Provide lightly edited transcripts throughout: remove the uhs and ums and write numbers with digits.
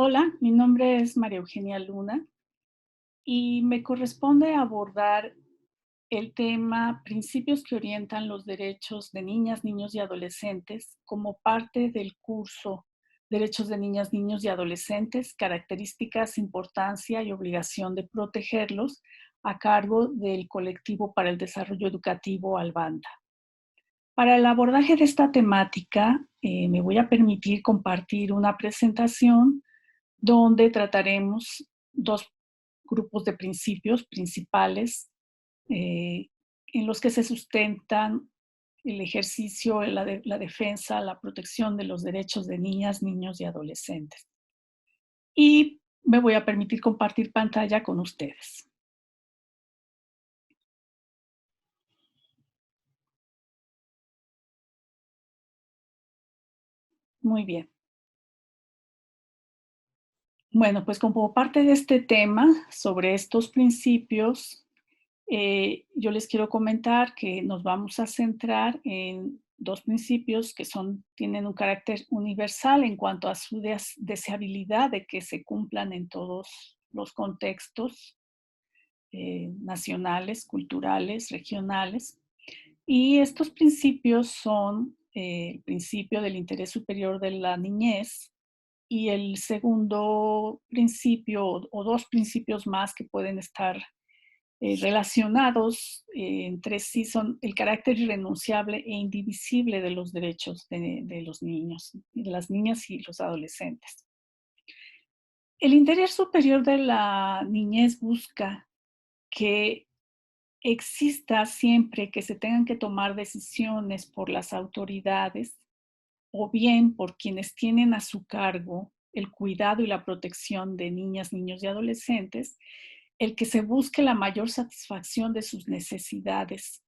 Hola, mi nombre es María Eugenia Luna y me corresponde abordar el tema Principios que orientan los derechos de niñas, niños y adolescentes como parte del curso Derechos de niñas, niños y adolescentes, características, importancia y obligación de protegerlos, a cargo del Colectivo para el Desarrollo Educativo Albanda. Para el abordaje de esta temática, me voy a permitir compartir una presentación donde trataremos dos grupos de principios principales, eh, en los que se sustentan el ejercicio, la defensa, la protección de los derechos de niñas, niños y adolescentes. Y me voy a permitir compartir pantalla con ustedes. Muy bien. Bueno, pues como parte de este tema sobre estos principios, yo les quiero comentar que nos vamos a centrar en dos principios que tienen un carácter universal en cuanto a su deseabilidad de que se cumplan en todos los contextos nacionales, culturales, regionales. Y estos principios son el principio del interés superior de la niñez y el segundo principio o dos principios más que pueden estar relacionados entre sí son el carácter irrenunciable e indivisible de los derechos de los niños, de las niñas y los adolescentes. El interés superior de la niñez busca que exista siempre que se tengan que tomar decisiones por las autoridades o bien por quienes tienen a su cargo el cuidado y la protección de niñas, niños y adolescentes, el que se busque la mayor satisfacción de sus necesidades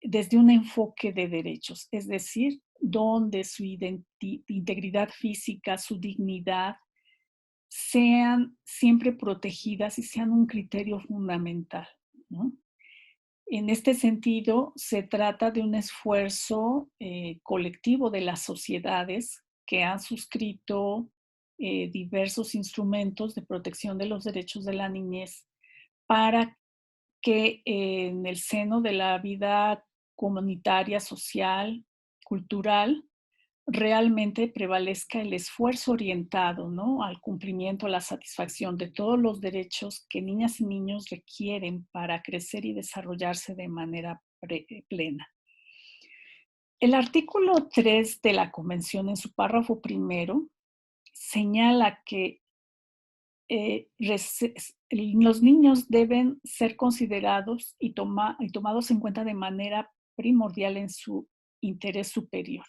desde un enfoque de derechos, es decir, donde su integridad física, su dignidad, sean siempre protegidas y sean un criterio fundamental, ¿no? En este sentido, se trata de un esfuerzo colectivo de las sociedades que han suscrito diversos instrumentos de protección de los derechos de la niñez para que en el seno de la vida comunitaria, social, cultural, realmente prevalezca el esfuerzo orientado, ¿no?, al cumplimiento, a la satisfacción de todos los derechos que niñas y niños requieren para crecer y desarrollarse de manera plena. El artículo 3 de la Convención, en su párrafo primero, señala que los niños deben ser considerados y tomados en cuenta de manera primordial en su interés superior,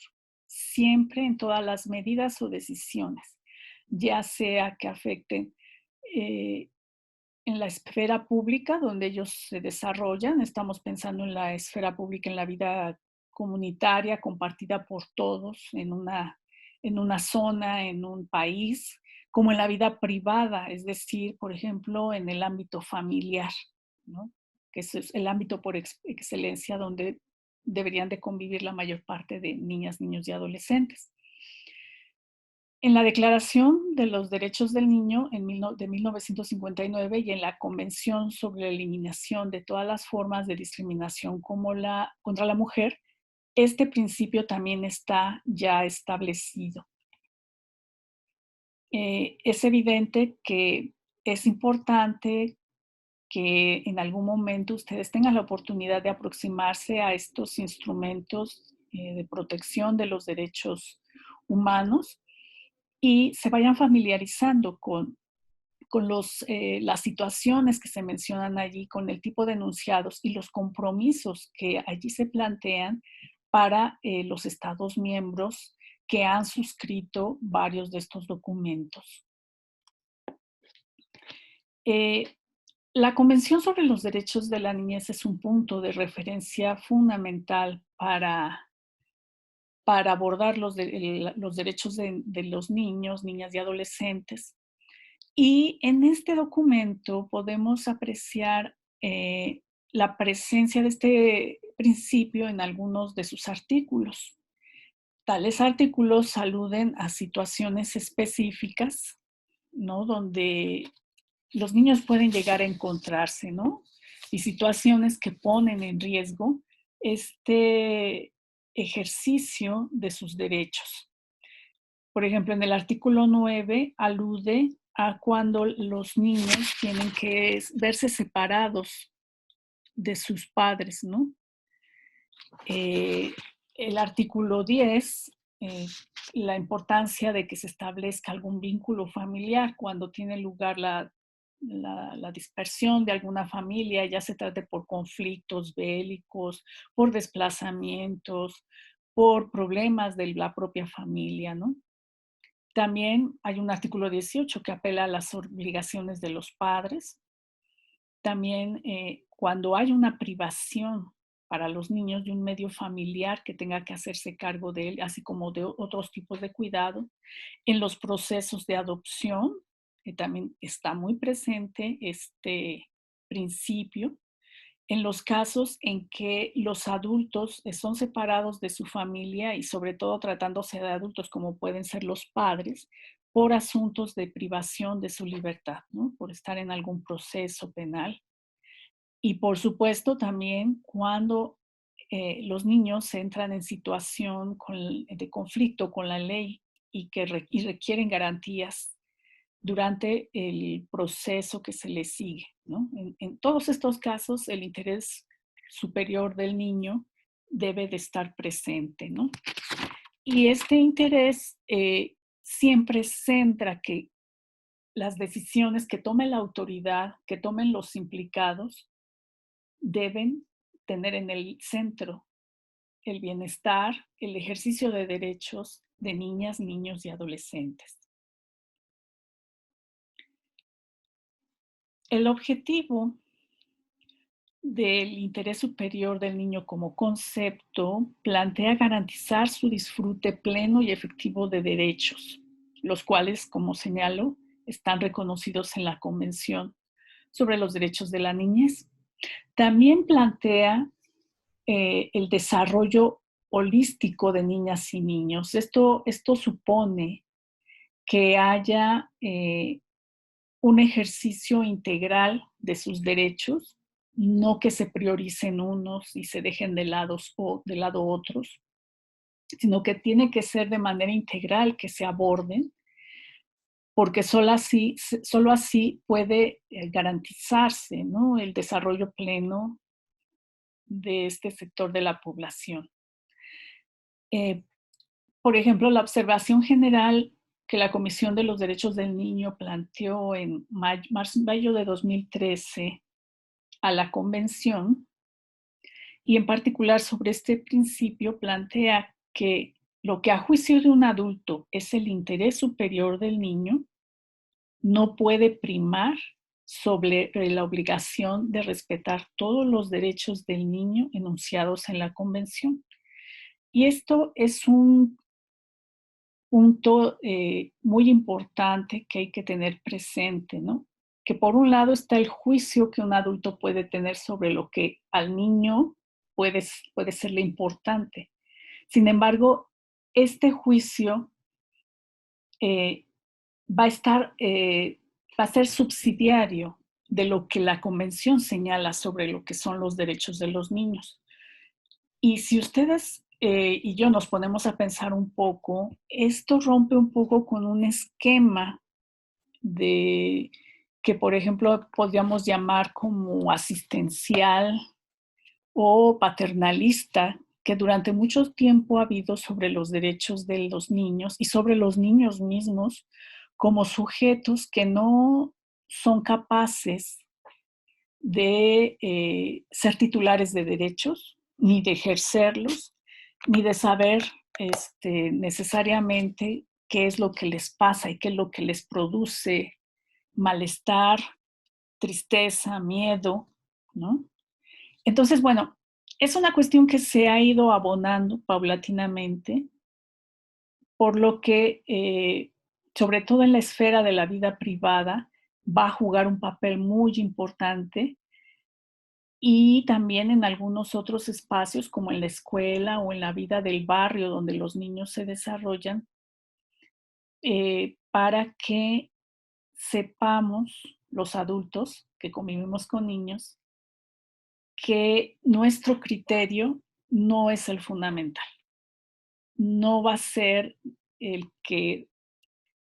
siempre en todas las medidas o decisiones, ya sea que afecten eh, en la esfera pública donde ellos se desarrollan. Estamos pensando en la esfera pública, en la vida comunitaria compartida por todos en una zona, en un país, como en la vida privada, es decir, por ejemplo, en el ámbito familiar, ¿no?, que es el ámbito por excelencia donde deberían de convivir la mayor parte de niñas, niños y adolescentes. En la Declaración de los Derechos del Niño de 1959 y en la Convención sobre la Eliminación de todas las formas de discriminación contra la mujer, este principio también está ya establecido. Es evidente que es importante que en algún momento ustedes tengan la oportunidad de aproximarse a estos instrumentos de protección de los derechos humanos y se vayan familiarizando con las situaciones que se mencionan allí, con el tipo de enunciados y los compromisos que allí se plantean para los Estados miembros que han suscrito varios de estos documentos. Eh, la Convención sobre los Derechos de la Niñez es un punto de referencia fundamental para abordar los derechos de los niños, niñas y adolescentes. Y en este documento podemos apreciar la presencia de este principio en algunos de sus artículos. Tales artículos aluden a situaciones específicas, ¿no? Donde los niños pueden llegar a encontrarse, ¿no? Y situaciones que ponen en riesgo este ejercicio de sus derechos. Por ejemplo, en el artículo 9 alude a cuando los niños tienen que verse separados de sus padres, ¿no? El artículo 10, la importancia de que se establezca algún vínculo familiar cuando tiene lugar la dispersión de alguna familia, ya se trate por conflictos bélicos, por desplazamientos, por problemas de la propia familia, ¿no? También hay un artículo 18 que apela a las obligaciones de los padres. También cuando hay una privación para los niños de un medio familiar que tenga que hacerse cargo de él, así como de otros tipos de cuidado. En los procesos de adopción, también está muy presente este principio. En los casos en que los adultos son separados de su familia y sobre todo tratándose de adultos como pueden ser los padres, por asuntos de privación de su libertad, ¿no? Por estar en algún proceso penal. Y por supuesto también cuando los niños entran en situación de conflicto con la ley y requieren garantías durante el proceso que se les sigue, ¿no? En todos estos casos, el interés superior del niño debe de estar presente, ¿no? Y este interés siempre centra que las decisiones que tome la autoridad, que tomen los implicados, deben tener en el centro el bienestar, el ejercicio de derechos de niñas, niños y adolescentes. El objetivo del interés superior del niño como concepto plantea garantizar su disfrute pleno y efectivo de derechos, los cuales, como señalo, están reconocidos en la Convención sobre los Derechos de la Niñez. También plantea el desarrollo holístico de niñas y niños. Esto supone que haya un ejercicio integral de sus derechos, no que se prioricen unos y se dejen de lado otros, sino que tiene que ser de manera integral que se aborden, porque solo así puede garantizarse, ¿no?, el desarrollo pleno de este sector de la población. Por ejemplo, la observación general que la Comisión de los Derechos del Niño planteó en mayo de 2013 a la Convención, y en particular sobre este principio plantea que lo que a juicio de un adulto es el interés superior del niño, no puede primar sobre la obligación de respetar todos los derechos del niño enunciados en la Convención. Y esto es un punto muy importante que hay que tener presente, ¿no? Que por un lado está el juicio que un adulto puede tener sobre lo que al niño puede serle importante. Sin embargo, este juicio eh, va a ser subsidiario de lo que la Convención señala sobre lo que son los derechos de los niños. Y si ustedes y yo nos ponemos a pensar un poco, esto rompe un poco con un esquema de que, por ejemplo, podríamos llamar como asistencial o paternalista, que durante mucho tiempo ha habido sobre los derechos de los niños y sobre los niños mismos como sujetos que no son capaces de ser titulares de derechos, ni de ejercerlos, ni de saber necesariamente qué es lo que les pasa y qué es lo que les produce malestar, tristeza, miedo, ¿no? Entonces, bueno, es una cuestión que se ha ido abonando paulatinamente, por lo que, sobre todo en la esfera de la vida privada, va a jugar un papel muy importante y también en algunos otros espacios, como en la escuela o en la vida del barrio donde los niños se desarrollan, para que sepamos, los adultos que convivimos con niños, que nuestro criterio no es el fundamental, no va a ser el que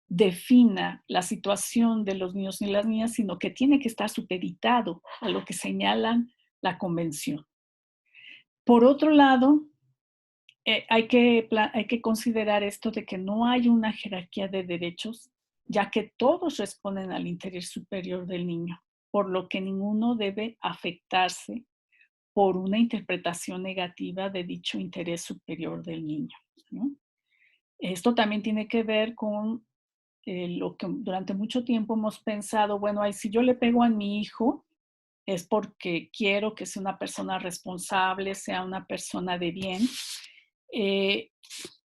defina la situación de los niños y las niñas, sino que tiene que estar supeditado a lo que señalan la convención. Por otro lado, hay que considerar esto de que no hay una jerarquía de derechos, ya que todos responden al interés superior del niño, por lo que ninguno debe afectarse por una interpretación negativa de dicho interés superior del niño, ¿no? Esto también tiene que ver con lo que durante mucho tiempo hemos pensado, bueno, ay, si yo le pego a mi hijo es porque quiero que sea una persona responsable, sea una persona de bien, eh,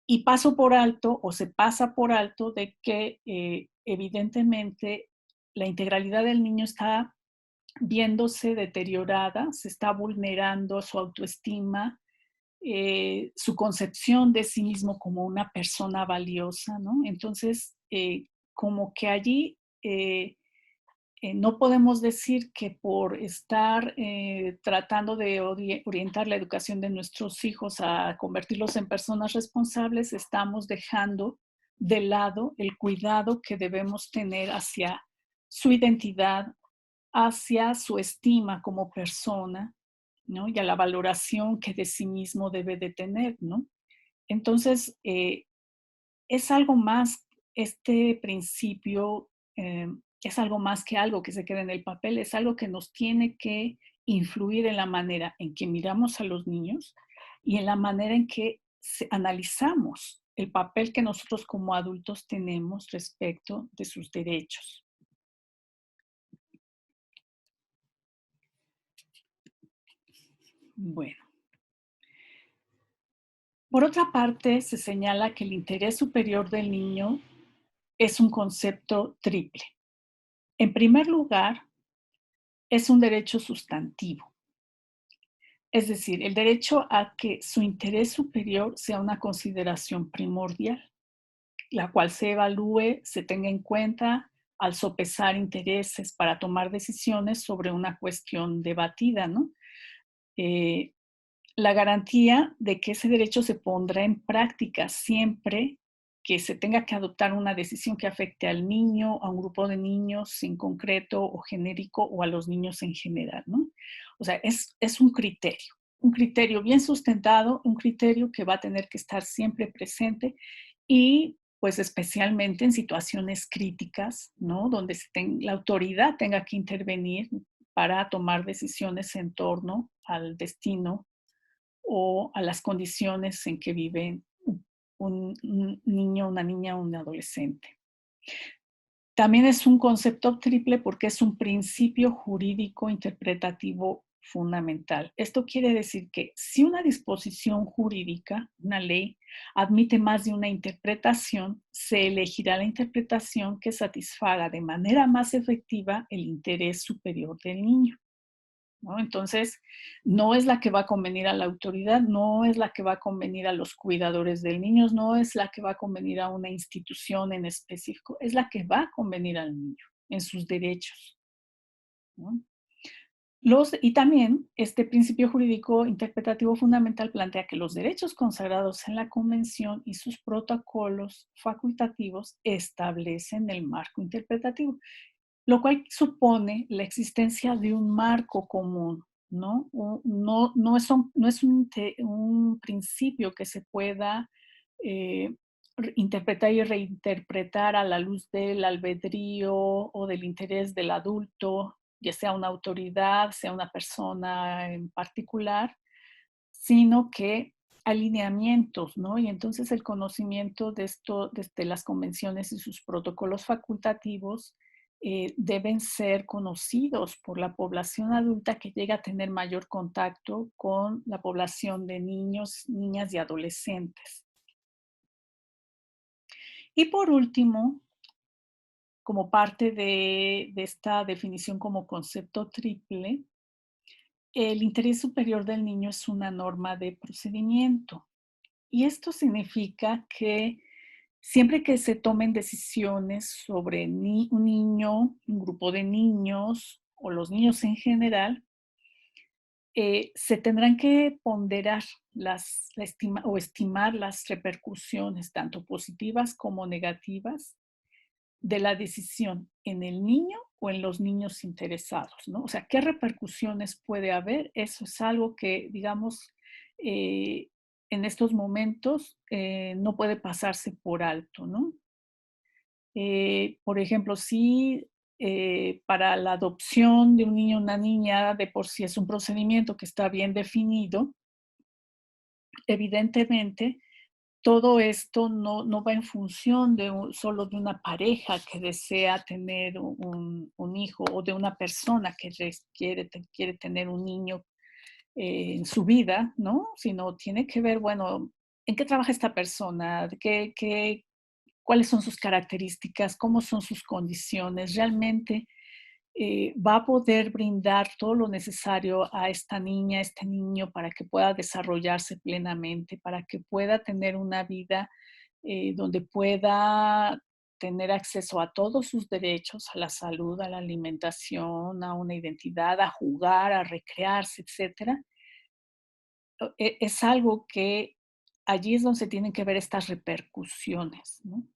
y paso por alto o se pasa por alto de que evidentemente la integralidad del niño está viéndose deteriorada, se está vulnerando su autoestima, su concepción de sí mismo como una persona valiosa, ¿no? Entonces, como que allí no podemos decir que por estar tratando de orientar la educación de nuestros hijos a convertirlos en personas responsables, estamos dejando de lado el cuidado que debemos tener hacia su identidad, hacia su estima como persona, ¿no? Y a la valoración que de sí mismo debe de tener, ¿no? Entonces, es algo más, este principio es algo más que algo que se queda en el papel, es algo que nos tiene que influir en la manera en que miramos a los niños y en la manera en que analizamos el papel que nosotros como adultos tenemos respecto de sus derechos. Bueno, por otra parte, se señala que el interés superior del niño es un concepto triple. En primer lugar, es un derecho sustantivo, es decir, el derecho a que su interés superior sea una consideración primordial, la cual se evalúe, se tenga en cuenta al sopesar intereses para tomar decisiones sobre una cuestión debatida, ¿no? Eh, la garantía de que ese derecho se pondrá en práctica siempre que se tenga que adoptar una decisión que afecte al niño, a un grupo de niños en concreto o genérico o a los niños en general, ¿no? O sea, es un criterio bien sustentado, un criterio que va a tener que estar siempre presente y pues especialmente en situaciones críticas, ¿no? Donde la autoridad tenga que intervenir para tomar decisiones en torno al destino o a las condiciones en que vive un niño, una niña o un adolescente. También es un concepto triple porque es un principio jurídico interpretativo fundamental. Esto quiere decir que si una disposición jurídica, una ley, admite más de una interpretación, se elegirá la interpretación que satisfaga de manera más efectiva el interés superior del niño, ¿no? Entonces, no es la que va a convenir a la autoridad, no es la que va a convenir a los cuidadores del niño, no es la que va a convenir a una institución en específico, es la que va a convenir al niño en sus derechos, ¿no? Y también este principio jurídico interpretativo fundamental plantea que los derechos consagrados en la Convención y sus protocolos facultativos establecen el marco interpretativo, lo cual supone la existencia de un marco común, ¿no? No es un principio que se pueda eh, interpretar y reinterpretar a la luz del albedrío o del interés del adulto, ya sea una autoridad, sea una persona en particular, sino que alineamientos, ¿no? Y entonces el conocimiento de esto, desde las convenciones y sus protocolos facultativos, deben ser conocidos por la población adulta que llega a tener mayor contacto con la población de niños, niñas y adolescentes. Y por último, como parte de esta definición como concepto triple, El interés superior del niño es una norma de procedimiento y esto significa que siempre que se tomen decisiones sobre un niño, un grupo de niños o los niños en general, se tendrán que ponderar o estimar las repercusiones, tanto positivas como negativas, de la decisión en el niño o en los niños interesados, ¿no? O sea, ¿qué repercusiones puede haber? Eso es algo que, digamos, eh, en estos momentos no puede pasarse por alto, ¿no? Por ejemplo, si para la adopción de un niño o una niña de por sí es un procedimiento que está bien definido, evidentemente todo esto no va en función de solo de una pareja que desea tener un hijo o de una persona que quiere tener un niño en su vida, ¿no? Sino tiene que ver, bueno, ¿en qué trabaja esta persona? ¿Cuáles son sus características? ¿Cómo son sus condiciones? ¿Realmente va a poder brindar todo lo necesario a esta niña, a este niño, para que pueda desarrollarse plenamente, para que pueda tener una vida donde pueda tener acceso a todos sus derechos, a la salud, a la alimentación, a una identidad, a jugar, a recrearse, etcétera? Es algo que allí es donde se tienen que ver estas repercusiones, ¿no?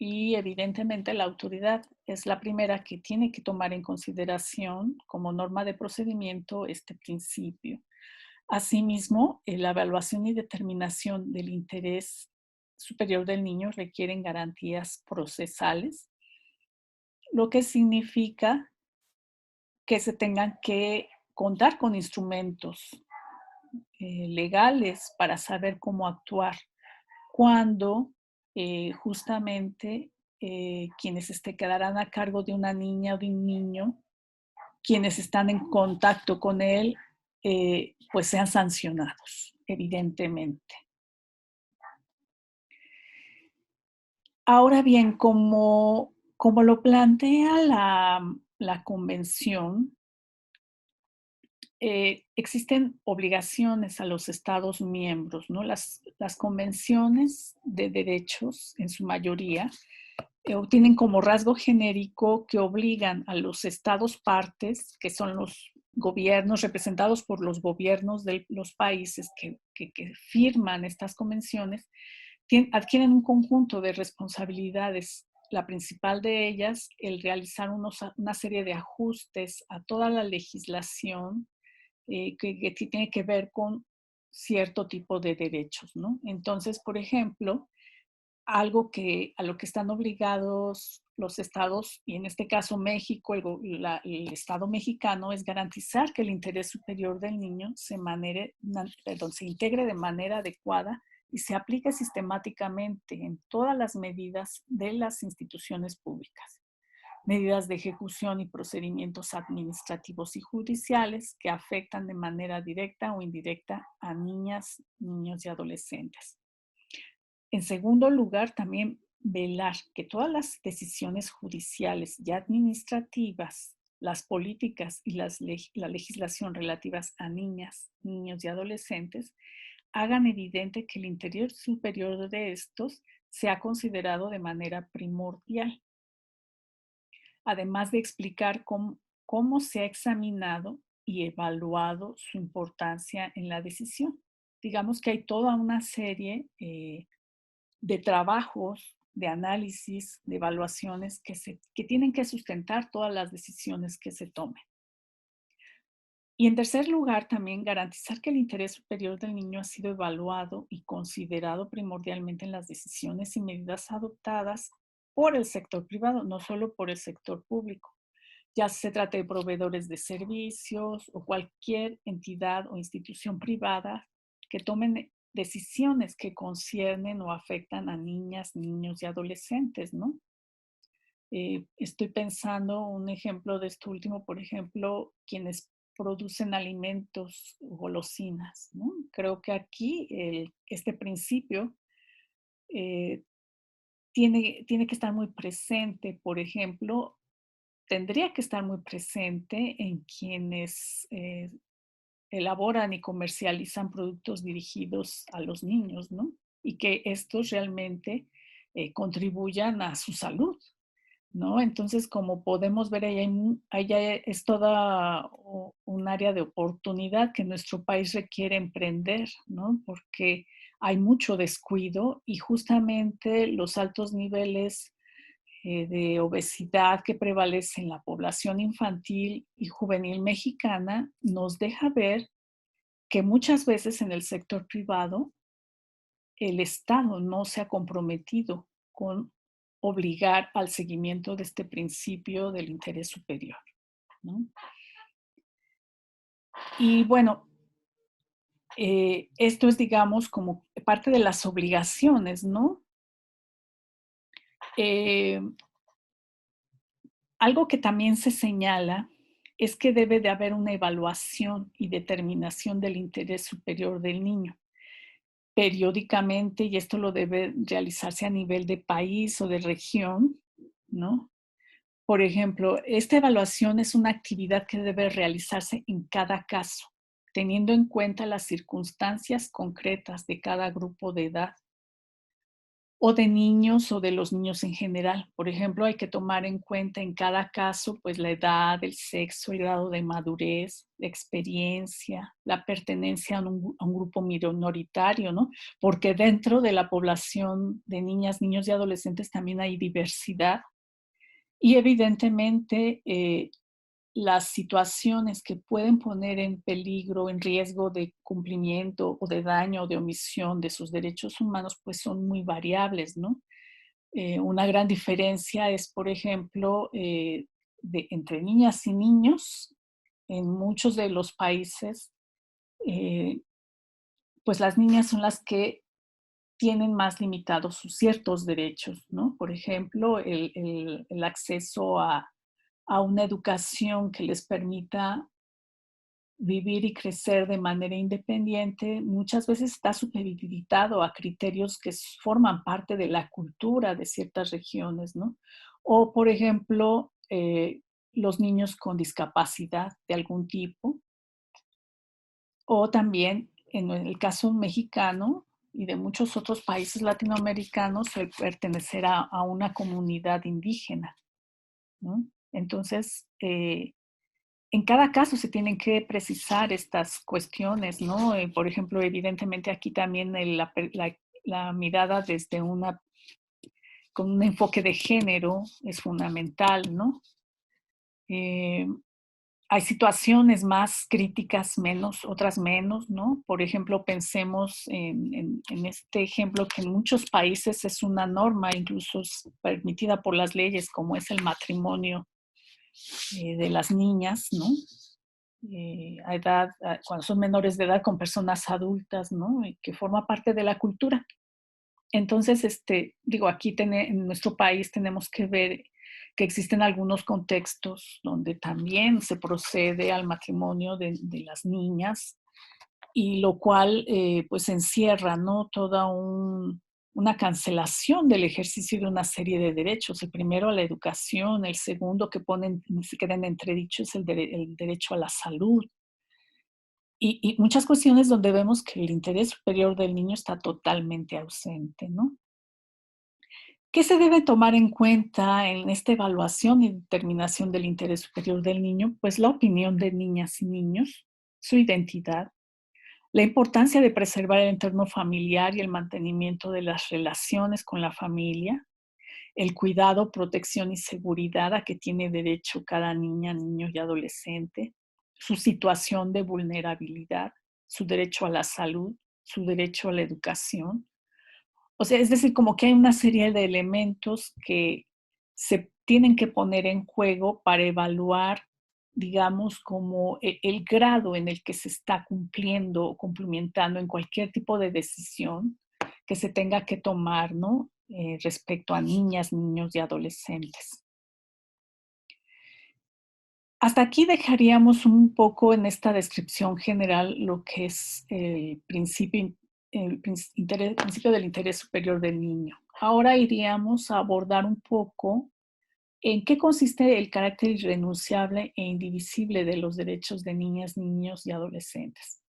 Y evidentemente la autoridad es la primera que tiene que tomar en consideración como norma de procedimiento este principio. Asimismo, la evaluación y determinación del interés superior del niño requieren garantías procesales, lo que significa que se tengan que contar con instrumentos legales para saber cómo actuar cuando justamente quienes quedarán a cargo de una niña o de un niño, quienes están en contacto con él, pues sean sancionados, evidentemente. Ahora bien, como lo plantea la convención, existen obligaciones a los Estados miembros, ¿no? Las convenciones de derechos, en su mayoría, tienen como rasgo genérico que obligan a los Estados partes, que son los gobiernos representados por los gobiernos de los países que firman estas convenciones, adquieren un conjunto de responsabilidades. La principal de ellas, el realizar una serie de ajustes a toda la legislación que tiene que ver con cierto tipo de derechos, ¿no? Entonces, por ejemplo, a lo que están obligados los estados, y en este caso México, el Estado mexicano, es garantizar que el interés superior del niño se integre de manera adecuada y se aplique sistemáticamente en todas las medidas de las instituciones públicas, medidas de ejecución y procedimientos administrativos y judiciales que afectan de manera directa o indirecta a niñas, niños y adolescentes. En segundo lugar, también velar que todas las decisiones judiciales y administrativas, las políticas y la legislación relativas a niñas, niños y adolescentes hagan evidente que el interior superior de estos sea considerado de manera primordial, además de explicar cómo se ha examinado y evaluado su importancia en la decisión. Digamos que hay toda una serie de trabajos, de análisis, de evaluaciones que tienen que sustentar todas las decisiones que se tomen. Y en tercer lugar, también garantizar que el interés superior del niño ha sido evaluado y considerado primordialmente en las decisiones y medidas adoptadas por el sector privado, no solo por el sector público, ya se trate de proveedores de servicios o cualquier entidad o institución privada que tomen decisiones que conciernen o afectan a niñas, niños y adolescentes, ¿no? Estoy pensando un ejemplo de esto último, por ejemplo, quienes producen alimentos, golosinas, ¿no? Creo que aquí este principio eh, tiene que estar muy presente, por ejemplo, tendría que estar muy presente en quienes elaboran y comercializan productos dirigidos a los niños, ¿no? Y que estos realmente contribuyan a su salud, ¿no? Entonces, como podemos ver, allá es toda un área de oportunidad que nuestro país requiere emprender, ¿no? Porque hay mucho descuido y justamente los altos niveles de obesidad que prevalece en la población infantil y juvenil mexicana nos deja ver que muchas veces en el sector privado el Estado no se ha comprometido con obligar al seguimiento de este principio del interés superior, ¿no? Y bueno, esto es, digamos, como parte de las obligaciones, ¿no? Eh, Algo que también se señala es que debe de haber una evaluación y determinación del interés superior del niño periódicamente, y esto lo debe realizarse a nivel de país o de región, ¿no? Por ejemplo, esta evaluación es una actividad que debe realizarse en cada caso, teniendo en cuenta las circunstancias concretas de cada grupo de edad o de niños o de los niños en general. Por ejemplo, hay que tomar en cuenta en cada caso pues la edad, el sexo, el grado de madurez, la experiencia, la pertenencia a un grupo minoritario, ¿no? Porque dentro de la población de niñas, niños y adolescentes también hay diversidad y evidentemente las situaciones que pueden poner en peligro, en riesgo de cumplimiento o de daño o de omisión de sus derechos humanos, pues son muy variables, ¿no? Una gran diferencia es, por ejemplo, entre niñas y niños. En muchos de los países, eh, pues las niñas son las que tienen más limitados sus ciertos derechos, ¿no? Por ejemplo, el acceso a una educación que les permita vivir y crecer de manera independiente, muchas veces está supeditado a criterios que forman parte de la cultura de ciertas regiones, ¿no? O, por ejemplo, los niños con discapacidad de algún tipo, o también en el caso mexicano y de muchos otros países latinoamericanos, el pertenecer a una comunidad indígena, ¿no? Entonces, en cada caso se tienen que precisar estas cuestiones, ¿no? Por ejemplo, evidentemente aquí también la mirada desde con un enfoque de género es fundamental, ¿no? Eh, Hay situaciones más críticas, otras menos, ¿no? Por ejemplo, pensemos en este ejemplo que en muchos países es una norma, incluso es permitida por las leyes, como es el matrimonio de las niñas, ¿no? Cuando son menores de edad con personas adultas, ¿no? Y que forma parte de la cultura. Entonces, digo, aquí en nuestro país tenemos que ver que existen algunos contextos donde también se procede al matrimonio de las niñas y lo cual pues encierra, ¿no? Una cancelación del ejercicio de una serie de derechos. El primero a la educación, el segundo que se queda en entredicho es el derecho a la salud. Y muchas cuestiones donde vemos que el interés superior del niño está totalmente ausente, ¿no? ¿Qué se debe tomar en cuenta en esta evaluación y determinación del interés superior del niño? Pues la opinión de niñas y niños, su identidad, la importancia de preservar el entorno familiar y el mantenimiento de las relaciones con la familia, el cuidado, protección y seguridad a que tiene derecho cada niña, niño y adolescente, su situación de vulnerabilidad, su derecho a la salud, su derecho a la educación. O sea, es decir, como que hay una serie de elementos que se tienen que poner en juego para evaluar, digamos, como el grado en el que se está cumpliendo o cumplimentando en cualquier tipo de decisión que se tenga que tomar, ¿no? Respecto a niñas, niños y adolescentes. Hasta aquí dejaríamos un poco en esta descripción general lo que es principio del interés superior del niño. Ahora iríamos a abordar un poco ¿En qué consiste el carácter irrenunciable e indivisible de los derechos de niñas, niños y adolescentes?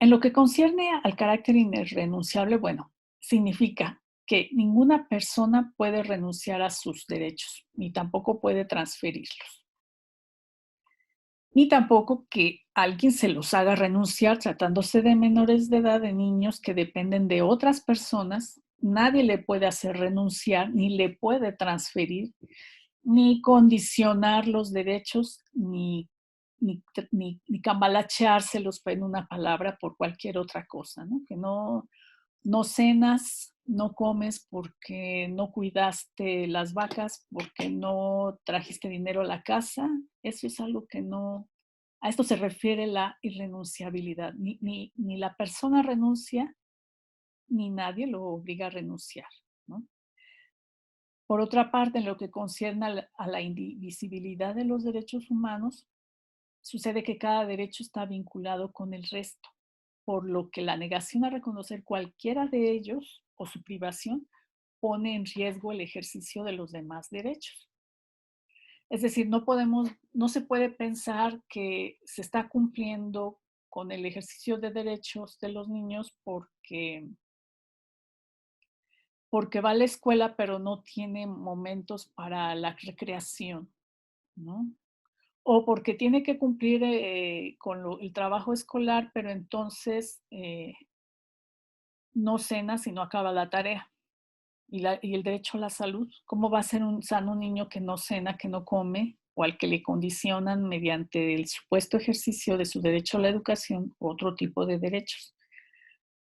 En lo que concierne al carácter irrenunciable, bueno, significa que ninguna persona puede renunciar a sus derechos, ni tampoco puede transferirlos, ni tampoco que alguien se los haga renunciar tratándose de menores de edad, de niños que dependen de otras personas. Nadie le puede hacer renunciar, ni le puede transferir, ni condicionar los derechos, ni cambalacheárselos en una palabra por cualquier otra cosa, ¿no? Que no cenas, no comes porque no cuidaste las vacas, porque no trajiste dinero a la casa. Eso es algo que no, a esto se refiere la irrenunciabilidad. Ni la persona renuncia, ni nadie lo obliga a renunciar, ¿no? Por otra parte, en lo que concierne a la indivisibilidad de los derechos humanos, sucede que cada derecho está vinculado con el resto, por lo que la negación a reconocer cualquiera de ellos o su privación pone en riesgo el ejercicio de los demás derechos. Es decir, no se puede pensar que se está cumpliendo con el ejercicio de derechos de los niños porque va a la escuela, pero no tiene momentos para la recreación, ¿no? O porque tiene que cumplir con el trabajo escolar, pero entonces no cena si no acaba la tarea. Y el derecho a la salud, ¿cómo va a ser un sano niño que no cena, que no come, o al que le condicionan mediante el supuesto ejercicio de su derecho a la educación otro tipo de derechos?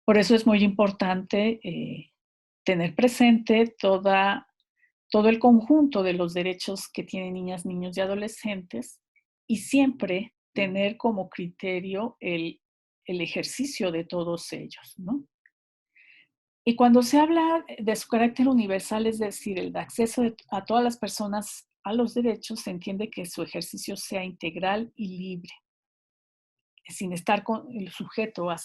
Por eso es muy importante tener presente todo el conjunto de los derechos que tienen niñas, niños y adolescentes, y siempre tener como criterio el ejercicio de todos ellos, ¿no? Y cuando se habla de su carácter universal, es decir, el de acceso a todas las personas a los derechos, se entiende que su ejercicio sea integral y libre, sin estar sujeto a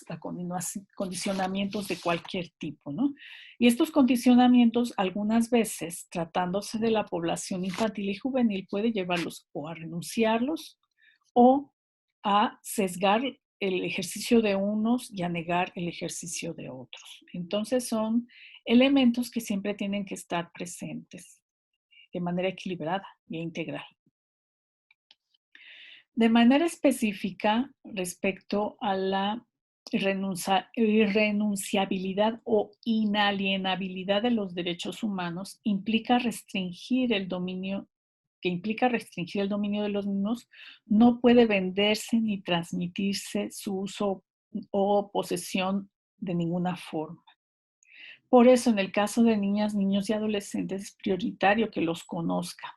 condicionamientos de cualquier tipo, ¿no? Y estos condicionamientos, algunas veces, tratándose de la población infantil y juvenil, puede llevarlos o a renunciarlos o a sesgar el ejercicio de unos y a negar el ejercicio de otros. Entonces son elementos que siempre tienen que estar presentes de manera equilibrada e integral. De manera específica, respecto a la irrenunciabilidad o inalienabilidad de los derechos humanos, que implica restringir el dominio de los mismos, no puede venderse ni transmitirse su uso o posesión de ninguna forma. Por eso, en el caso de niñas, niños y adolescentes, es prioritario que los conozcan,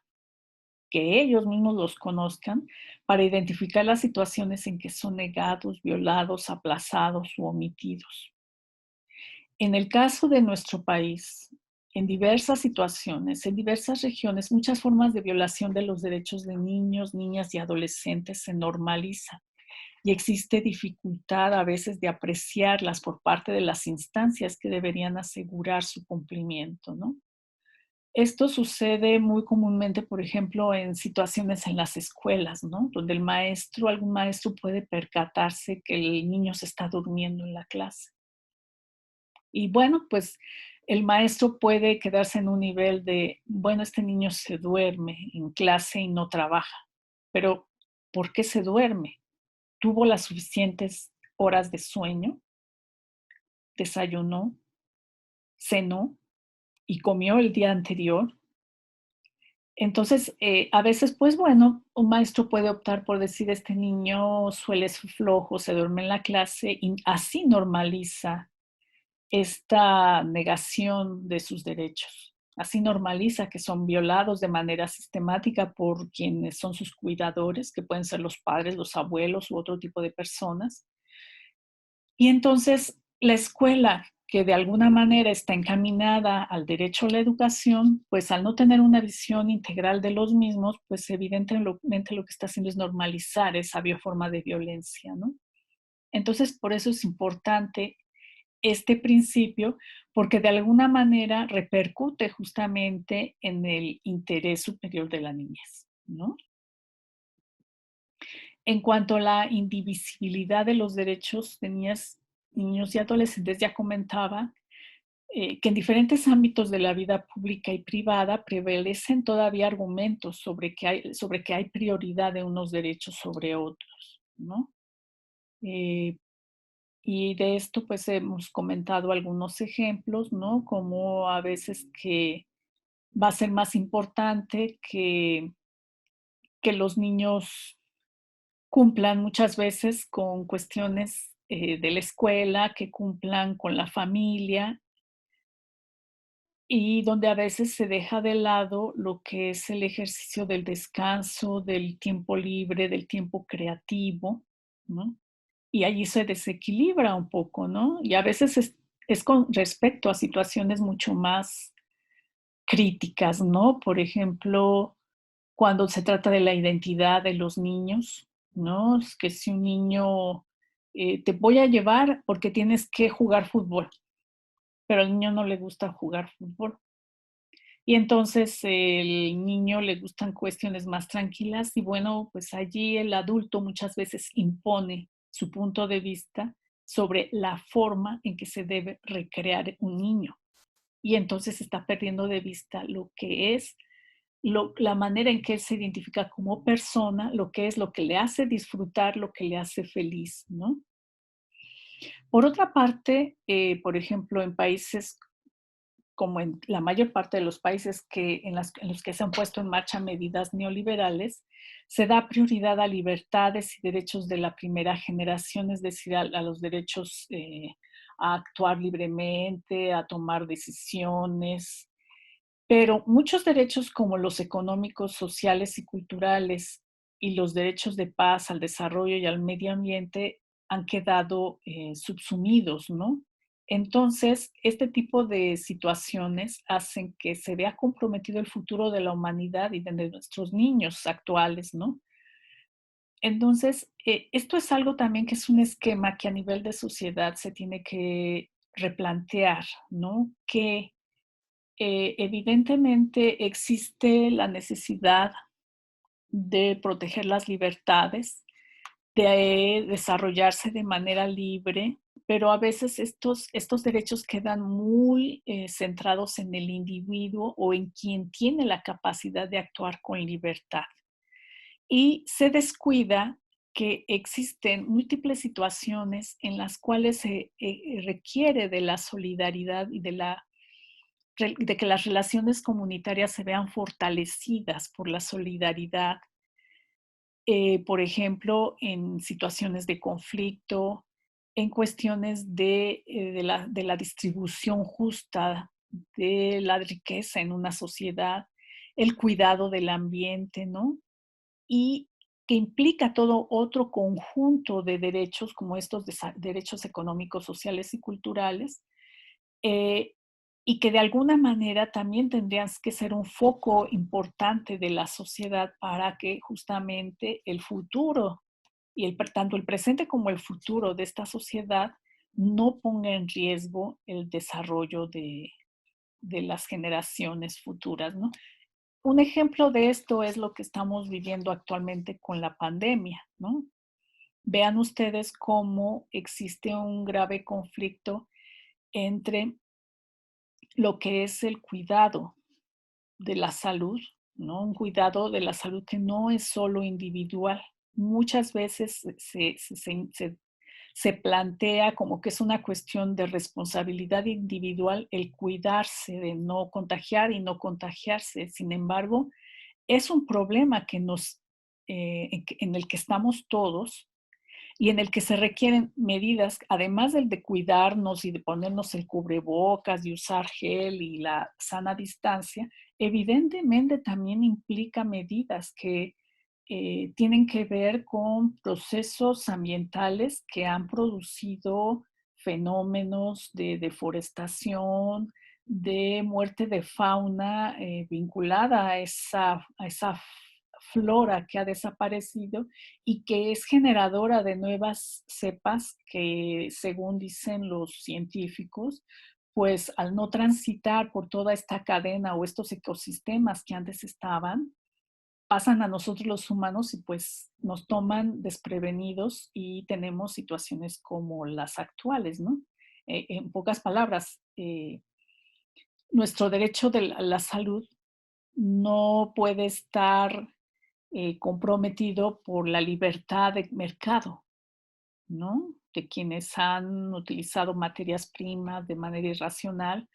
que ellos mismos los conozcan, para identificar las situaciones en que son negados, violados, aplazados u omitidos. En el caso de nuestro país, en diversas situaciones, en diversas regiones, muchas formas de violación de los derechos de niños, niñas y adolescentes se normalizan y existe dificultad a veces de apreciarlas por parte de las instancias que deberían asegurar su cumplimiento, ¿no? Esto sucede muy comúnmente, por ejemplo, en situaciones en las escuelas, ¿no? Donde algún maestro puede percatarse que el niño se está durmiendo en la clase. Y bueno, pues el maestro puede quedarse en un nivel de, bueno, este niño se duerme en clase y no trabaja, pero ¿por qué se duerme? ¿Tuvo las suficientes horas de sueño? ¿Desayunó? ¿Cenó? ¿Y comió el día anterior? Entonces, a veces, pues bueno, un maestro puede optar por decir, este niño suele ser flojo, se duerme en la clase y así normaliza esta negación de sus derechos. Así normaliza que son violados de manera sistemática por quienes son sus cuidadores, que pueden ser los padres, los abuelos u otro tipo de personas. Y entonces la escuela, que de alguna manera está encaminada al derecho a la educación, pues al no tener una visión integral de los mismos, pues evidentemente lo que está haciendo es normalizar esa bioforma de violencia, ¿no? Entonces, por eso es importante este principio, porque de alguna manera repercute justamente en el interés superior de la niñez, ¿no? En cuanto a la indivisibilidad de los derechos de niñas, niños y adolescentes, ya comentaba que en diferentes ámbitos de la vida pública y privada prevalecen todavía argumentos sobre que hay prioridad de unos derechos sobre otros, ¿no? Eh, y de esto, pues, hemos comentado algunos ejemplos, ¿no? Como a veces que va a ser más importante que los niños cumplan muchas veces con cuestiones, de la escuela, que cumplan con la familia, y donde a veces se deja de lado lo que es el ejercicio del descanso, del tiempo libre, del tiempo creativo, ¿no? Y allí se desequilibra un poco, ¿no? Y a veces es con respecto a situaciones mucho más críticas, ¿no? Por ejemplo, cuando se trata de la identidad de los niños, ¿no? Es que si un niño, te voy a llevar porque tienes que jugar fútbol, pero al niño no le gusta jugar fútbol. Y entonces el niño le gustan cuestiones más tranquilas y bueno, pues allí el adulto muchas veces impone su punto de vista sobre la forma en que se debe recrear un niño. Y entonces está perdiendo de vista lo que es la manera en que él se identifica como persona, lo que es lo que le hace disfrutar, lo que le hace feliz, ¿no? Por otra parte, por ejemplo, en países como en la mayor parte de los países en los que se han puesto en marcha medidas neoliberales, se da prioridad a libertades y derechos de la primera generación, es decir, a los derechos a actuar libremente, a tomar decisiones, pero muchos derechos como los económicos, sociales y culturales y los derechos de paz, al desarrollo y al medio ambiente han quedado subsumidos, ¿no? Entonces, este tipo de situaciones hacen que se vea comprometido el futuro de la humanidad y de nuestros niños actuales, ¿no? Entonces, esto es algo también que es un esquema que a nivel de sociedad se tiene que replantear, ¿no? Que evidentemente existe la necesidad de proteger las libertades, de desarrollarse de manera libre, pero a veces estos derechos quedan muy centrados en el individuo o en quien tiene la capacidad de actuar con libertad. Y se descuida que existen múltiples situaciones en las cuales se requiere de la solidaridad y de que las relaciones comunitarias se vean fortalecidas por la solidaridad, por ejemplo, en situaciones de conflicto, en cuestiones de la distribución justa de la riqueza en una sociedad, el cuidado del ambiente, ¿no? Y que implica todo otro conjunto de derechos como estos derechos económicos, sociales y culturales, eh, y que de alguna manera también tendrían que ser un foco importante de la sociedad para que justamente el futuro y tanto el presente como el futuro de esta sociedad no ponga en riesgo el desarrollo de las generaciones futuras, ¿no? Un ejemplo de esto es lo que estamos viviendo actualmente con la pandemia, ¿no? Vean ustedes cómo existe un grave conflicto entre lo que es el cuidado de la salud, ¿no? Un cuidado de la salud que no es solo individual. Muchas veces se plantea como que es una cuestión de responsabilidad individual el cuidarse de no contagiar y no contagiarse. Sin embargo, es un problema que en el que estamos todos y en el que se requieren medidas, además del de cuidarnos y de ponernos el cubrebocas y usar gel y la sana distancia, evidentemente también implica medidas que tienen que ver con procesos ambientales que han producido fenómenos de deforestación, de muerte de fauna vinculada a esa flora que ha desaparecido y que es generadora de nuevas cepas que, según dicen los científicos, pues al no transitar por toda esta cadena o estos ecosistemas que antes estaban, pasan a nosotros los humanos y pues nos toman desprevenidos y tenemos situaciones como las actuales, ¿no? En pocas palabras, nuestro derecho de la salud no puede estar comprometido por la libertad de mercado, ¿no? De quienes han utilizado materias primas de manera irracional.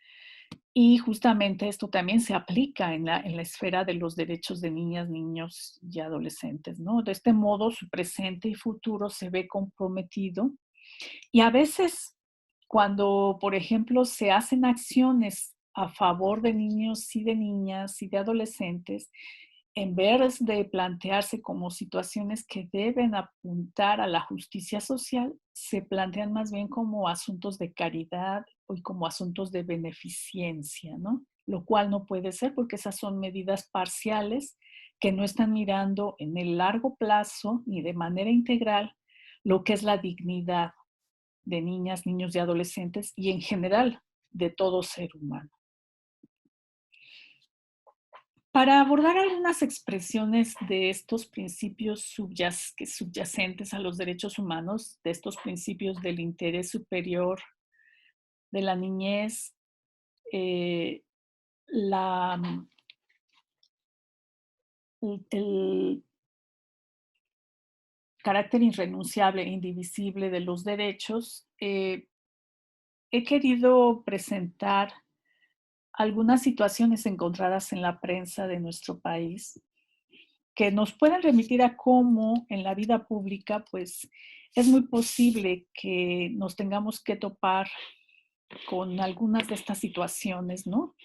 Y justamente esto también se aplica en la esfera de los derechos de niñas, niños y adolescentes, ¿no? De este modo, su presente y futuro se ve comprometido. Y a veces, cuando, por ejemplo, se hacen acciones a favor de niños y de niñas y de adolescentes, en vez de plantearse como situaciones que deben apuntar a la justicia social, se plantean más bien como asuntos de caridad y como asuntos de beneficencia, ¿no? Lo cual no puede ser porque esas son medidas parciales que no están mirando en el largo plazo ni de manera integral lo que es la dignidad de niñas, niños y adolescentes y en general de todo ser humano. Para abordar algunas expresiones de estos principios subyacentes a los derechos humanos, de estos principios del interés superior de la niñez, eh, la, el carácter irrenunciable e indivisible de los derechos, he querido presentar algunas situaciones encontradas en la prensa de nuestro país que nos pueden remitir a cómo en la vida pública, pues es muy posible que nos tengamos que topar con algunas de estas situaciones, ¿no?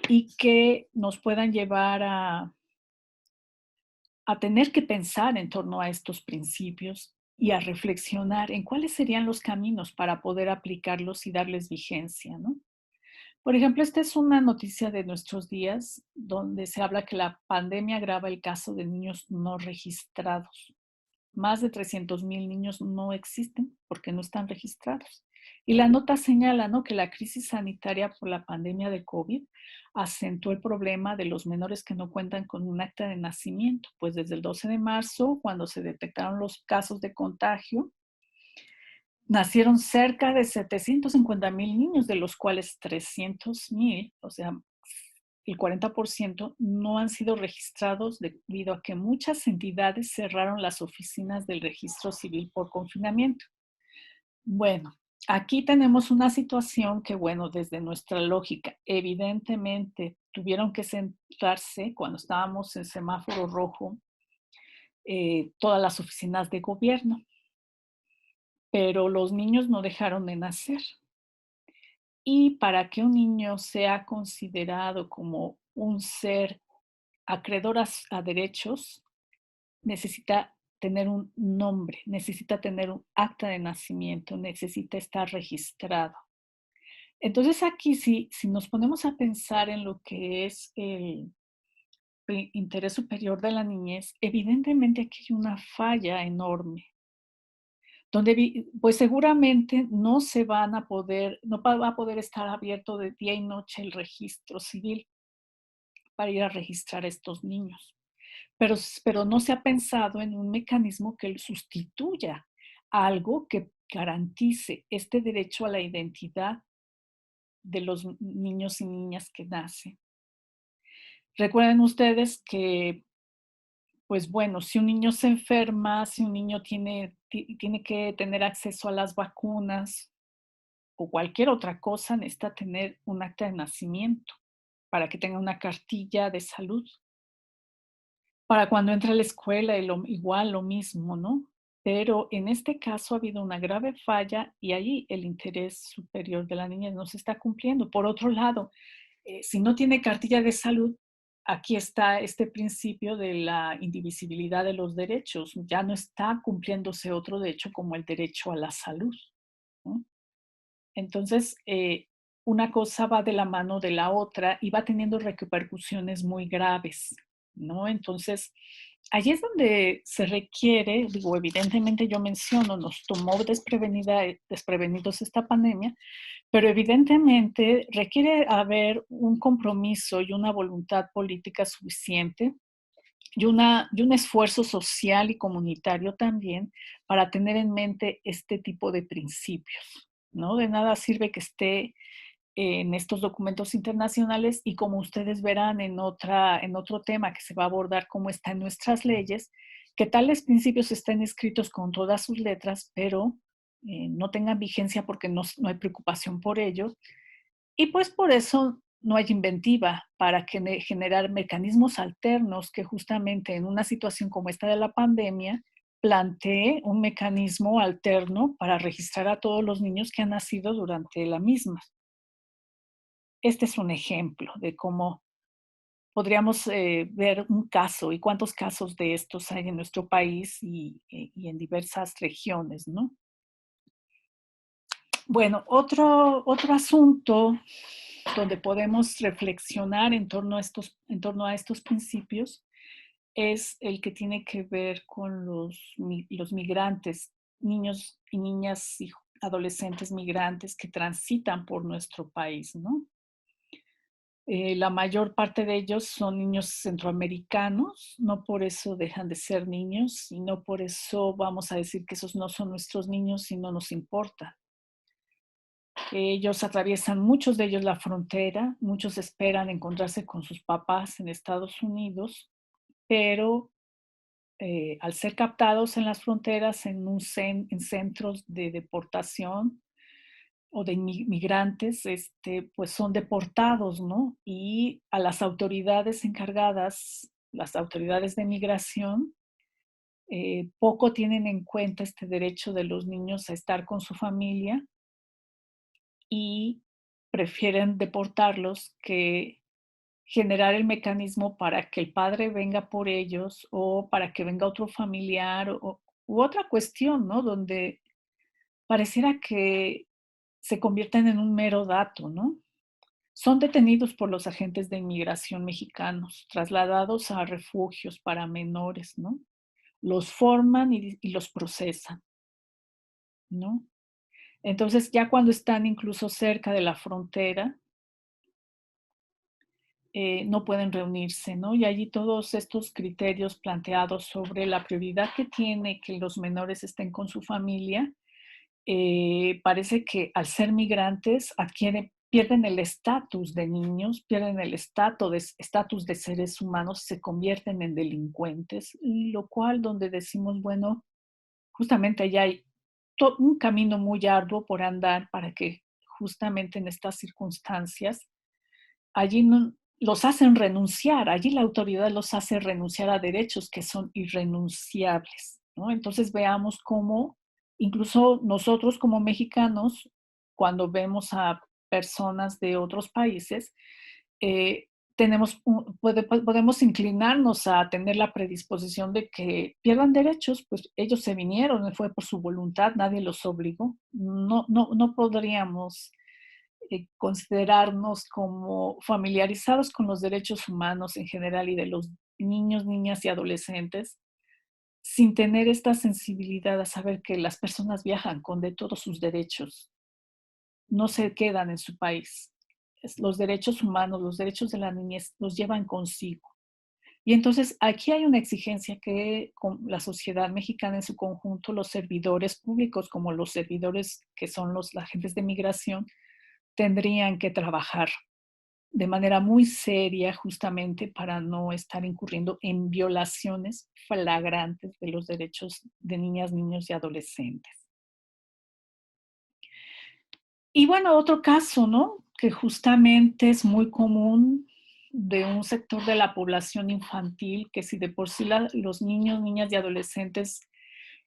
Y que nos puedan llevar a tener que pensar en torno a estos principios y a reflexionar en cuáles serían los caminos para poder aplicarlos y darles vigencia, ¿no? Por ejemplo, esta es una noticia de nuestros días donde se habla que la pandemia agrava el caso de niños no registrados. Más de 300,000 niños no existen porque no están registrados. Y la nota señala, ¿no?, que la crisis sanitaria por la pandemia de COVID acentuó el problema de los menores que no cuentan con un acta de nacimiento, pues desde el 12 de marzo, cuando se detectaron los casos de contagio, nacieron cerca de 750,000 niños, de los cuales 300,000, o sea, el 40%, no han sido registrados debido a que muchas entidades cerraron las oficinas del registro civil por confinamiento. Bueno, aquí tenemos una situación que, bueno, desde nuestra lógica, evidentemente tuvieron que centrarse cuando estábamos en semáforo rojo, todas las oficinas de gobierno, pero los niños no dejaron de nacer. Y para que un niño sea considerado como un ser acreedor a derechos, necesita tener un nombre, necesita tener un acta de nacimiento, necesita estar registrado. Entonces aquí si nos ponemos a pensar en lo que es el interés superior de la niñez, evidentemente aquí hay una falla enorme, donde pues seguramente no se van a poder, no va a poder estar abierto de día y noche el registro civil para ir a registrar a estos niños. Pero no se ha pensado en un mecanismo que sustituya algo que garantice este derecho a la identidad de los niños y niñas que nacen. Recuerden ustedes que, pues bueno, si un niño se enferma, si un niño tiene que tener acceso a las vacunas o cualquier otra cosa, necesita tener un acta de nacimiento para que tenga una cartilla de salud. Para cuando entra a la escuela, igual lo mismo, ¿no? Pero en este caso ha habido una grave falla y ahí el interés superior de la niñez no se está cumpliendo. Por otro lado, si no tiene cartilla de salud, aquí está este principio de la indivisibilidad de los derechos. Ya no está cumpliéndose otro derecho como el derecho a la salud, ¿no? Entonces, una cosa va de la mano de la otra y va teniendo repercusiones muy graves, ¿no? Entonces, allí es donde se requiere, digo, evidentemente yo menciono, nos tomó desprevenidos esta pandemia, pero evidentemente requiere haber un compromiso y una voluntad política suficiente y un esfuerzo social y comunitario también para tener en mente este tipo de principios, ¿no? De nada sirve que esté en estos documentos internacionales y como ustedes verán en otro tema que se va a abordar cómo está en nuestras leyes, que tales principios estén escritos con todas sus letras, pero no tengan vigencia porque no hay preocupación por ellos. Y pues por eso no hay inventiva para generar mecanismos alternos que justamente en una situación como esta de la pandemia plantee un mecanismo alterno para registrar a todos los niños que han nacido durante la misma. Este es un ejemplo de cómo podríamos ver un caso y cuántos casos de estos hay en nuestro país y en diversas regiones, ¿no? Bueno, otro asunto donde podemos reflexionar en torno a estos principios es el que tiene que ver con los migrantes, niños y niñas y adolescentes migrantes que transitan por nuestro país, ¿no? La mayor parte de ellos son niños centroamericanos, no por eso dejan de ser niños y no por eso vamos a decir que esos no son nuestros niños y no nos importa. Ellos atraviesan, muchos de ellos, la frontera, muchos esperan encontrarse con sus papás en Estados Unidos, pero al ser captados en las fronteras, en centros de deportación o de migrantes, pues son deportados, ¿no? Y a las autoridades encargadas, las autoridades de migración, poco tienen en cuenta este derecho de los niños a estar con su familia y prefieren deportarlos que generar el mecanismo para que el padre venga por ellos o para que venga otro familiar u otra cuestión, ¿no? Donde pareciera que se convierten en un mero dato, ¿no? Son detenidos por los agentes de inmigración mexicanos, trasladados a refugios para menores, ¿no? Los forman y los procesan, ¿no? Entonces, ya cuando están incluso cerca de la frontera, no pueden reunirse, ¿no? Y allí todos estos criterios planteados sobre la prioridad que tiene que los menores estén con su familia, parece que al ser migrantes pierden el estatus de niños, pierden el estatus de seres humanos, se convierten en delincuentes, lo cual donde decimos, bueno, justamente allá hay un camino muy arduo por andar para que justamente en estas circunstancias allí los hacen renunciar, allí la autoridad los hace renunciar a derechos que son irrenunciables, ¿no? Entonces veamos cómo incluso nosotros como mexicanos, cuando vemos a personas de otros países, eh, podemos inclinarnos a tener la predisposición de que pierdan derechos, pues ellos se vinieron, fue por su voluntad, nadie los obligó. No podríamos considerarnos como familiarizados con los derechos humanos en general y de los niños, niñas y adolescentes, sin tener esta sensibilidad a saber que las personas viajan con de todos sus derechos, no se quedan en su país. Los derechos humanos, los derechos de la niñez los llevan consigo. Y entonces aquí hay una exigencia que con la sociedad mexicana en su conjunto, los servidores públicos como los servidores que son los agentes de migración, tendrían que trabajar de manera muy seria justamente para no estar incurriendo en violaciones flagrantes de los derechos de niñas, niños y adolescentes. Y bueno, otro caso, ¿no? Que justamente es muy común de un sector de la población infantil, que si de por sí los niños, niñas y adolescentes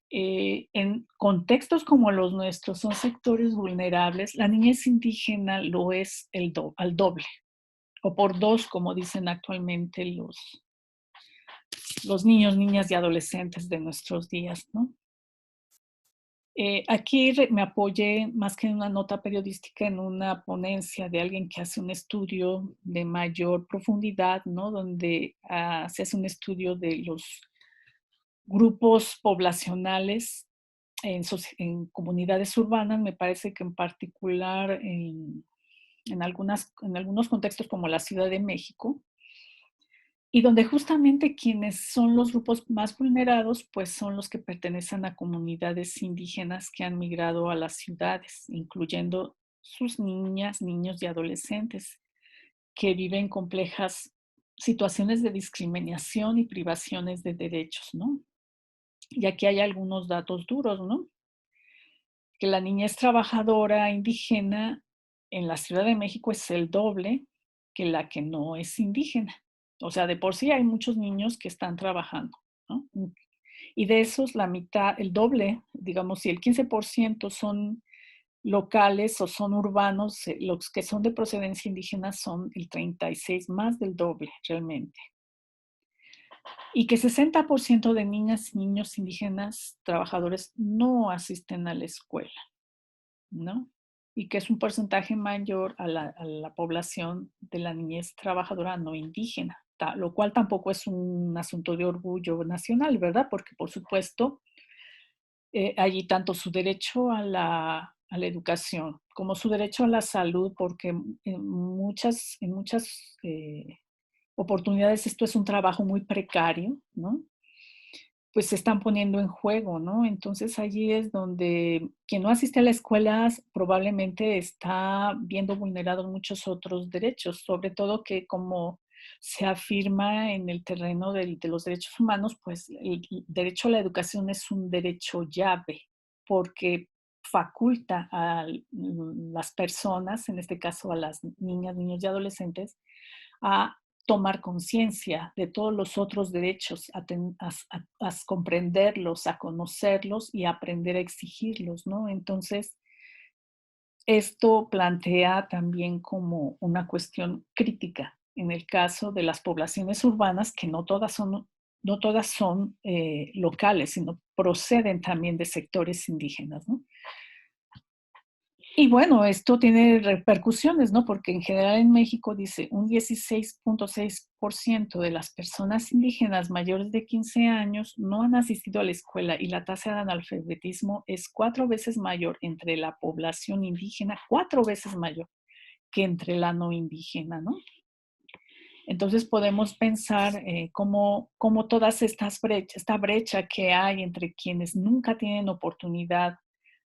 en contextos como los nuestros son sectores vulnerables, la niñez indígena lo es al doble o por dos, como dicen actualmente los niños, niñas y adolescentes de nuestros días, ¿no? Aquí me apoyé más que en una nota periodística en una ponencia de alguien que hace un estudio de mayor profundidad, ¿no? Donde se hace un estudio de grupos poblacionales en comunidades urbanas, me parece que en particular en algunos contextos como la Ciudad de México, y donde justamente quienes son los grupos más vulnerados, pues son los que pertenecen a comunidades indígenas que han migrado a las ciudades, incluyendo sus niñas, niños y adolescentes, que viven complejas situaciones de discriminación y privaciones de derechos, ¿no? Y aquí hay algunos datos duros, ¿no? Que la niñez trabajadora indígena en la Ciudad de México es el doble que la que no es indígena. O sea, de por sí hay muchos niños que están trabajando, ¿no? Y de esos la mitad, el doble, digamos, si el 15% son locales o son urbanos, los que son de procedencia indígena son el 36, más del doble realmente. Y que 60% de niñas y niños indígenas trabajadores no asisten a la escuela, ¿no? Y que es un porcentaje mayor a la población de la niñez trabajadora no indígena, lo cual tampoco es un asunto de orgullo nacional, ¿verdad? Porque, por supuesto, allí tanto su derecho a la educación como su derecho a la salud, porque en muchas oportunidades esto es un trabajo muy precario, ¿no? Pues se están poniendo en juego, ¿no? Entonces allí es donde quien no asiste a la escuela probablemente está viendo vulnerados muchos otros derechos, sobre todo que como se afirma en el terreno de los derechos humanos, pues el derecho a la educación es un derecho llave, porque faculta a las personas, en este caso a las niñas, niños y adolescentes, a tomar conciencia de todos los otros derechos, a comprenderlos, a conocerlos y a aprender a exigirlos, ¿no? Entonces, esto plantea también como una cuestión crítica en el caso de las poblaciones urbanas, que no todas son locales, sino proceden también de sectores indígenas, ¿no? Y bueno, esto tiene repercusiones, ¿no? Porque en general en México dice un 16.6% de las personas indígenas mayores de 15 años no han asistido a la escuela y la tasa de analfabetismo es 4 veces mayor entre la población indígena, 4 veces mayor que entre la no indígena, ¿no? Entonces podemos pensar cómo todas estas brechas, esta brecha que hay entre quienes nunca tienen oportunidad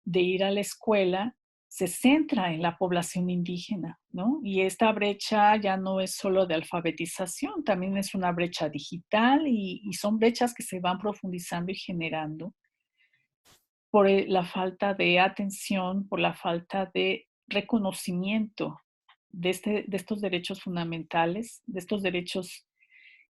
de ir a la escuela se centra en la población indígena, ¿no? Y esta brecha ya no es solo de alfabetización, también es una brecha digital y son brechas que se van profundizando y generando por la falta de atención, por la falta de reconocimiento de estos derechos fundamentales, de estos derechos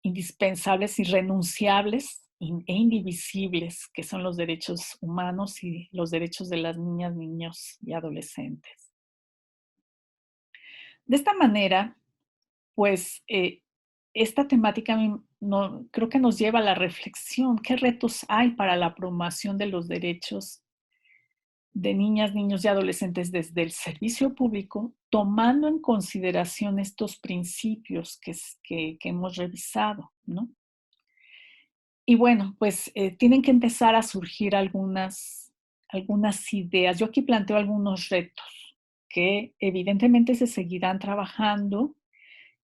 indispensables, irrenunciables e indivisibles, que son los derechos humanos y los derechos de las niñas, niños y adolescentes. De esta manera, pues esta temática creo que nos lleva a la reflexión. ¿Qué retos hay para la promoción de los derechos de niñas, niños y adolescentes desde el servicio público, tomando en consideración estos principios que hemos revisado, ¿no? Y bueno, pues tienen que empezar a surgir algunas ideas. Yo aquí planteo algunos retos que evidentemente se seguirán trabajando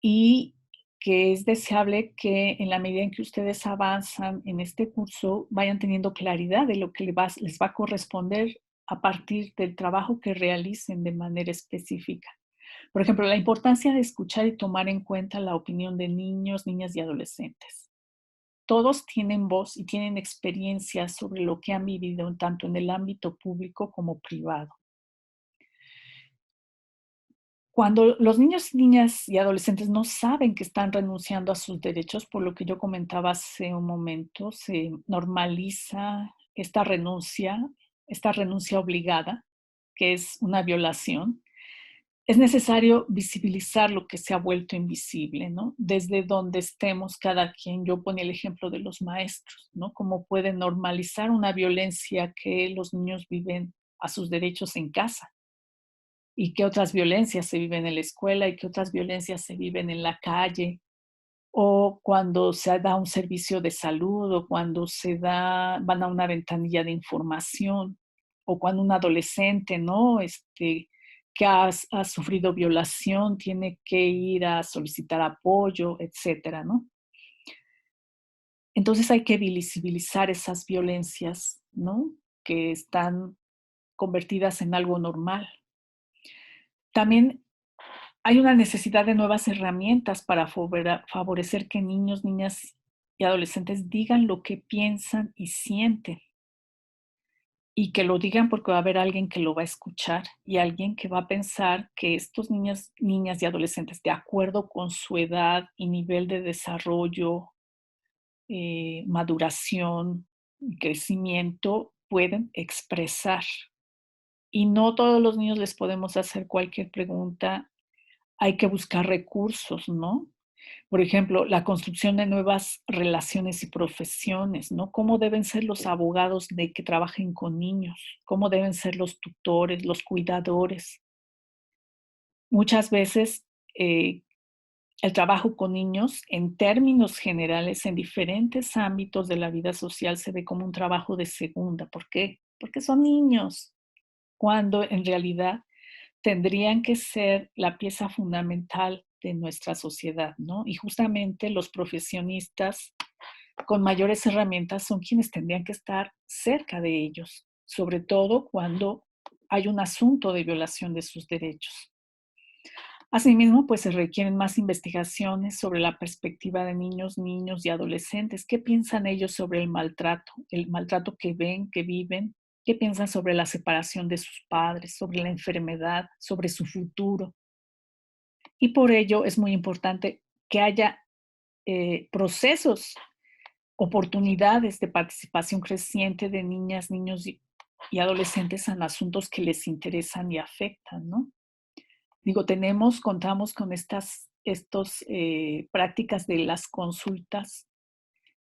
y que es deseable que en la medida en que ustedes avanzan en este curso vayan teniendo claridad de lo que les va a corresponder a partir del trabajo que realicen de manera específica. Por ejemplo, la importancia de escuchar y tomar en cuenta la opinión de niños, niñas y adolescentes. Todos tienen voz y tienen experiencias sobre lo que han vivido tanto en el ámbito público como privado. Cuando los niños, niñas y adolescentes no saben que están renunciando a sus derechos, por lo que yo comentaba hace un momento, se normaliza esta renuncia obligada, que es una violación. Es necesario visibilizar lo que se ha vuelto invisible, ¿no? Desde donde estemos cada quien. Yo ponía el ejemplo de los maestros, ¿no? Cómo pueden normalizar una violencia que los niños viven a sus derechos en casa y qué otras violencias se viven en la escuela y qué otras violencias se viven en la calle o cuando se da un servicio de salud, o cuando van a una ventanilla de información, o cuando un adolescente, ¿no? Que ha sufrido violación, tiene que ir a solicitar apoyo, etcétera, ¿no? Entonces hay que visibilizar esas violencias, ¿no? Que están convertidas en algo normal. También hay una necesidad de nuevas herramientas para favorecer que niños, niñas y adolescentes digan lo que piensan y sienten. Y que lo digan porque va a haber alguien que lo va a escuchar y alguien que va a pensar que estos niños, niñas y adolescentes, de acuerdo con su edad y nivel de desarrollo, maduración y crecimiento, pueden expresar. Y no todos los niños les podemos hacer cualquier pregunta, hay que buscar recursos, ¿no? Por ejemplo, la construcción de nuevas relaciones y profesiones, ¿no? ¿Cómo deben ser los abogados de que trabajen con niños? ¿Cómo deben ser los tutores, los cuidadores? Muchas veces el trabajo con niños, en términos generales, en diferentes ámbitos de la vida social, se ve como un trabajo de segunda. ¿Por qué? Porque son niños, cuando en realidad tendrían que ser la pieza fundamental de nuestra sociedad, ¿no? Y justamente los profesionistas con mayores herramientas son quienes tendrían que estar cerca de ellos, sobre todo cuando hay un asunto de violación de sus derechos. Asimismo, pues se requieren más investigaciones sobre la perspectiva de niños, niños y adolescentes. ¿Qué piensan ellos sobre el maltrato que ven, que viven? ¿Qué piensan sobre la separación de sus padres, sobre la enfermedad, sobre su futuro? Y por ello es muy importante que haya procesos, oportunidades de participación creciente de niñas, niños y adolescentes en asuntos que les interesan y afectan, ¿no? Digo, contamos con estas prácticas de las consultas,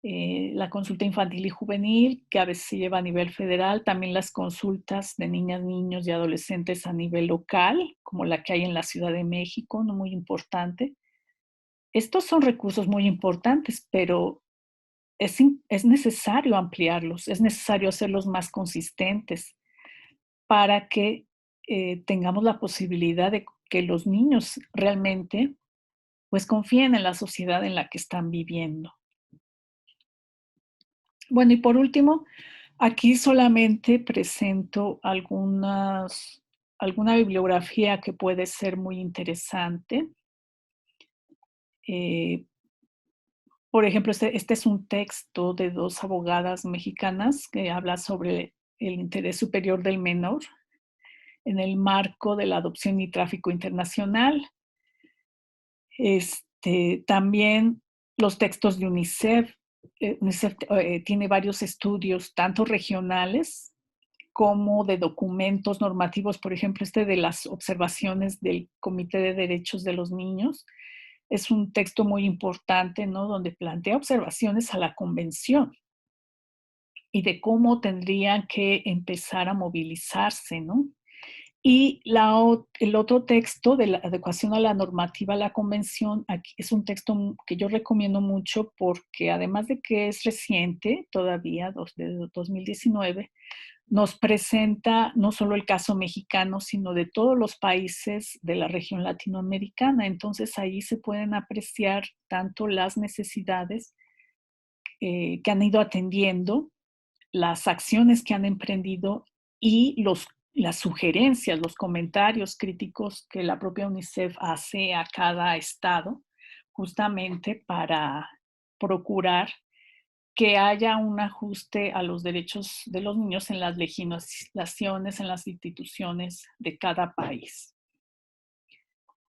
la consulta infantil y juvenil, que a veces se lleva a nivel federal, también las consultas de niñas, niños y adolescentes a nivel local, como la que hay en la Ciudad de México, ¿no? Muy importante. Estos son recursos muy importantes, pero es necesario ampliarlos, es necesario hacerlos más consistentes para que tengamos la posibilidad de que los niños realmente pues confíen en la sociedad en la que están viviendo. Bueno, y por último, aquí solamente presento alguna bibliografía que puede ser muy interesante. Eh, por ejemplo, este es un texto de dos abogadas mexicanas que habla sobre el interés superior del menor en el marco de la adopción y tráfico internacional. También los textos de UNICEF. UNICEF tiene varios estudios, tanto regionales como de documentos normativos, por ejemplo, de las observaciones del Comité de Derechos de los Niños. Es un texto muy importante, ¿no? Donde plantea observaciones a la convención y de cómo tendrían que empezar a movilizarse, ¿no? Y el otro texto de la adecuación a la normativa, a la convención, aquí es un texto que yo recomiendo mucho porque además de que es reciente, todavía de 2019, nos presenta no solo el caso mexicano, sino de todos los países de la región latinoamericana. Entonces ahí se pueden apreciar tanto las necesidades que han ido atendiendo, las acciones que han emprendido y las sugerencias, los comentarios críticos que la propia UNICEF hace a cada estado, justamente para procurar que haya un ajuste a los derechos de los niños en las legislaciones, en las instituciones de cada país.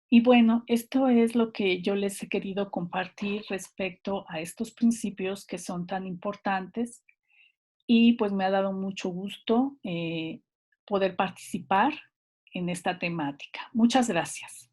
Y bueno, esto es lo que yo les he querido compartir respecto a estos principios que son tan importantes y pues me ha dado mucho gusto poder participar en esta temática. Muchas gracias.